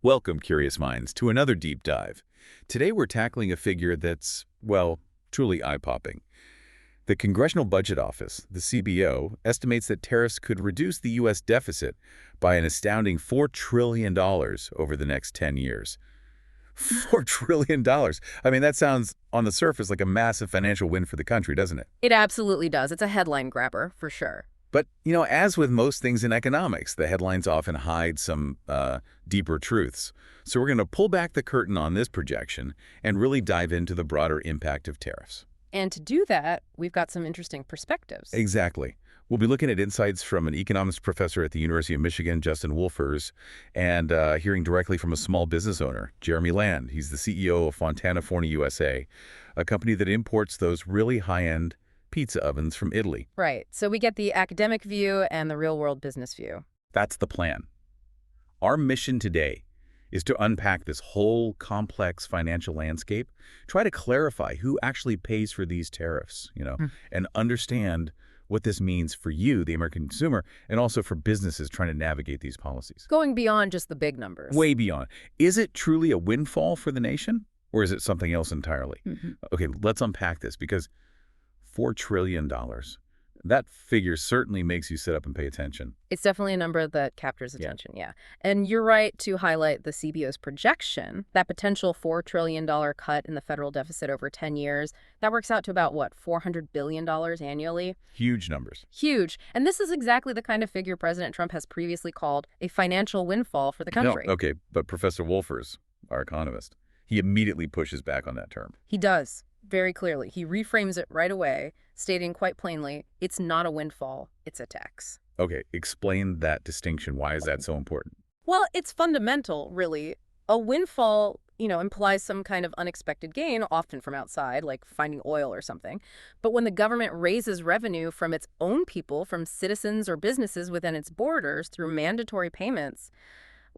Welcome, curious minds, to another deep dive. Today we're tackling a figure that's, well, truly eye-popping. The Congressional Budget Office, the CBO, estimates that tariffs could reduce the U.S. deficit by an astounding $4 trillion over the next 10 years. $4 trillion. I mean, that sounds on the surface like a massive financial win for the country, doesn't it? It absolutely does. It's a headline grabber, for sure. But, as with most things in economics, the headlines often hide some deeper truths. So we're going to pull back the curtain on this projection and really dive into the broader impact of tariffs. And to do that, we've got some interesting perspectives. Exactly. We'll be looking at insights from an economics professor at the University of Michigan, Justin Wolfers, and hearing directly from a small business owner, Jeremy Land. He's the CEO of Fontana Forni USA, a company that imports those really high-end pizza ovens from Italy. Right. So we get the academic view and the real-world business view. That's the plan. Our mission today is to unpack this whole complex financial landscape, try to clarify who actually pays for these tariffs, and understand what this means for you, the American consumer, and also for businesses trying to navigate these policies. Going beyond just the big numbers. Way beyond. Is it truly a windfall for the nation, or is it something else entirely? Okay, let's unpack this, because $4 trillion, that figure certainly makes you sit up and pay attention. It's definitely a number that captures attention, yeah. And you're right to highlight the CBO's projection, that potential $4 trillion cut in the federal deficit over 10 years. That works out to about, what, $400 billion annually? Huge numbers. Huge. And this is exactly the kind of figure President Trump has previously called a financial windfall for the country. No, okay, but Professor Wolfers, our economist, he immediately pushes back on that term. He does. Very clearly. He reframes it right away, stating quite plainly, it's not a windfall, it's a tax. Okay, explain that distinction. Why is that so important? Well, it's fundamental, really. A windfall, implies some kind of unexpected gain, often from outside, like finding oil or something. But when the government raises revenue from its own people, from citizens or businesses within its borders through mandatory payments,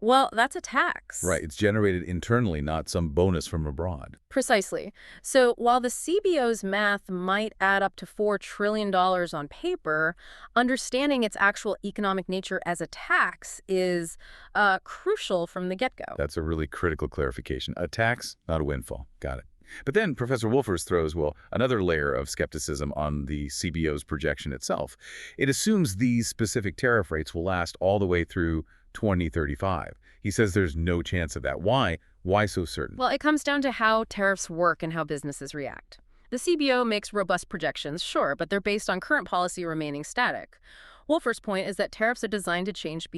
well, that's a tax. Right. It's generated internally, not some bonus from abroad. Precisely. So while the CBO's math might add up to $4 trillion on paper, understanding its actual economic nature as a tax is crucial from the get-go. That's a really critical clarification. A tax, not a windfall. Got it. But then Professor Wolfers throws, another layer of skepticism on the CBO's projection itself. It assumes these specific tariff rates will last all the way through 2035. He says there's no chance of that. Why? Why so certain? Well, it comes down to how tariffs work and how businesses react. The CBO makes robust projections, sure, but they're based on current policy remaining static. Wolfer's point is that tariffs are designed to change